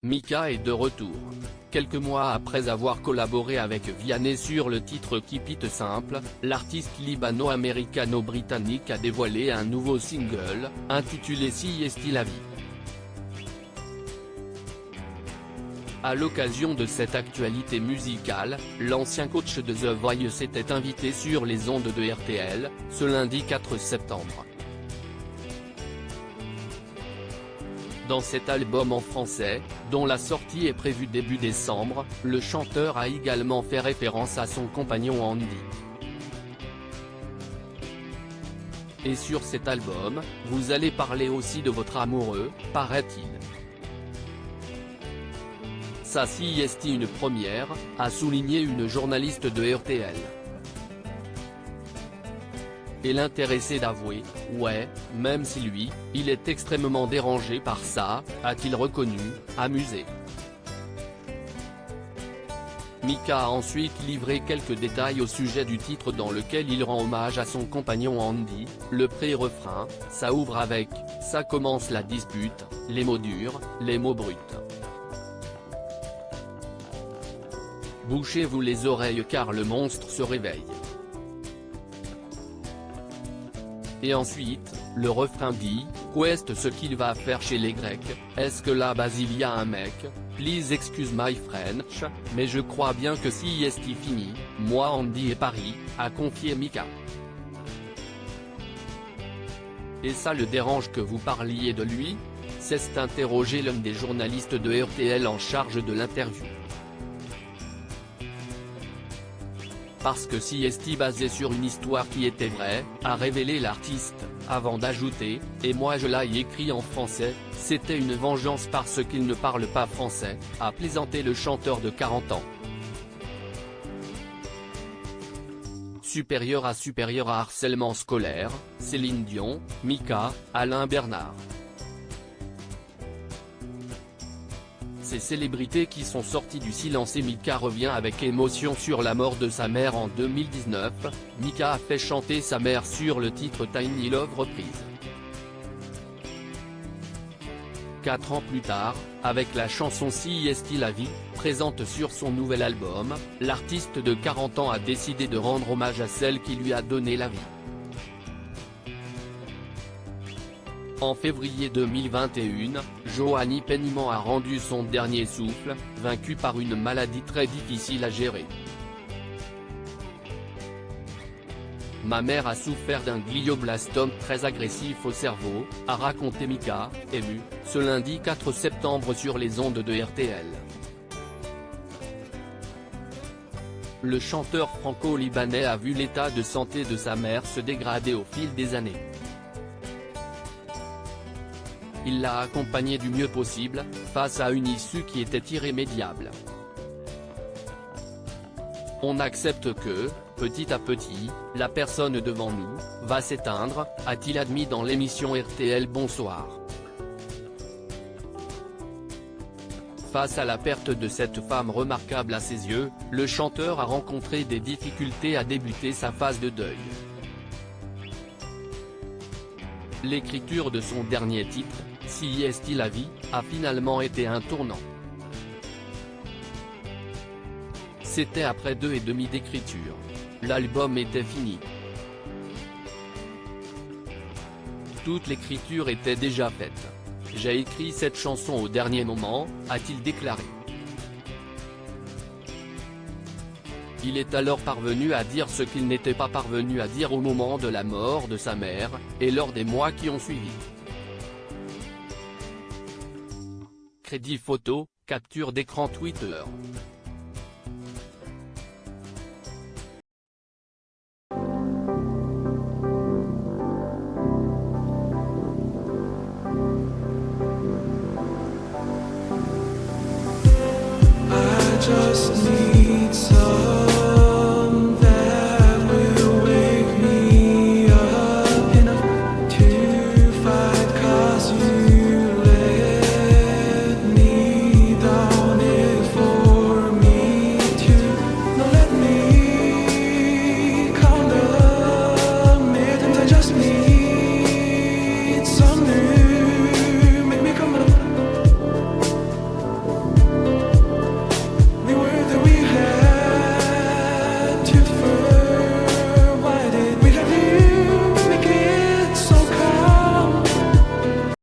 Mika est de retour. Quelques mois après avoir collaboré avec Vianney sur le titre Keep It Simple, l'artiste libano-américano-britannique a dévoilé un nouveau single, intitulé Si Est la vie. À l'occasion de cette actualité musicale, l'ancien coach de The Voice s'était invité sur les ondes de RTL, ce lundi 4 septembre. Dans cet album en français, dont la sortie est prévue début décembre, le chanteur a également fait référence à son compagnon Andy. Et sur cet album, vous allez parler aussi de votre amoureux, paraît-il. Ça si est une première, a souligné une journaliste de RTL. Et l'intéressé d'avouer, ouais, même si lui, il est extrêmement dérangé par ça, a-t-il reconnu, amusé. Mika a ensuite livré quelques détails au sujet du titre dans lequel il rend hommage à son compagnon Andy, le pré-refrain, ça ouvre avec, ça commence la dispute, les mots durs, les mots bruts. Bouchez-vous les oreilles car le monstre se réveille. Et ensuite, le refrain dit, qu'est-ce ce qu'il va faire chez les Grecs, est-ce que là-bas il y a un mec, please excuse my French, mais je crois bien que si est fini, moi Andy et Paris, a confié Mika. Et ça le dérange que vous parliez de lui, s'est interrogé l'un des journalistes de RTL en charge de l'interview. Parce que si est basé sur une histoire qui était vraie, a révélé l'artiste, avant d'ajouter, et moi je l'ai écrit en français, c'était une vengeance parce qu'il ne parle pas français, a plaisanté le chanteur de 40 ans. Supérieur à harcèlement scolaire, Céline Dion, Mika, Alain Bernard. Ces célébrités qui sont sorties du silence et Mika revient avec émotion sur la mort de sa mère en 2019, Mika a fait chanter sa mère sur le titre Tiny Love reprise. 4 ans plus tard, avec la chanson Si Est la vie, présente sur son nouvel album, l'artiste de 40 ans a décidé de rendre hommage à celle qui lui a donné la vie. En février 2021, Joanie Penniman a rendu son dernier souffle, vaincue par une maladie très difficile à gérer. Ma mère a souffert d'un glioblastome très agressif au cerveau, a raconté Mika, ému, ce lundi 4 septembre sur les ondes de RTL. Le chanteur franco-libanais a vu l'état de santé de sa mère se dégrader au fil des années. Il l'a accompagnée du mieux possible, face à une issue qui était irrémédiable. On accepte que, petit à petit, la personne devant nous, va s'éteindre, a-t-il admis dans l'émission RTL Bonsoir. Face à la perte de cette femme remarquable à ses yeux, le chanteur a rencontré des difficultés à débuter sa phase de deuil. L'écriture de son dernier titre, Si Est la vie, a finalement été un tournant. C'était après 2 ans et demi d'écriture. L'album était fini. Toute l'écriture était déjà faite. J'ai écrit cette chanson au dernier moment, a-t-il déclaré. Il est alors parvenu à dire ce qu'il n'était pas parvenu à dire au moment de la mort de sa mère, et lors des mois qui ont suivi. Crédit photo, capture d'écran Twitter. I just need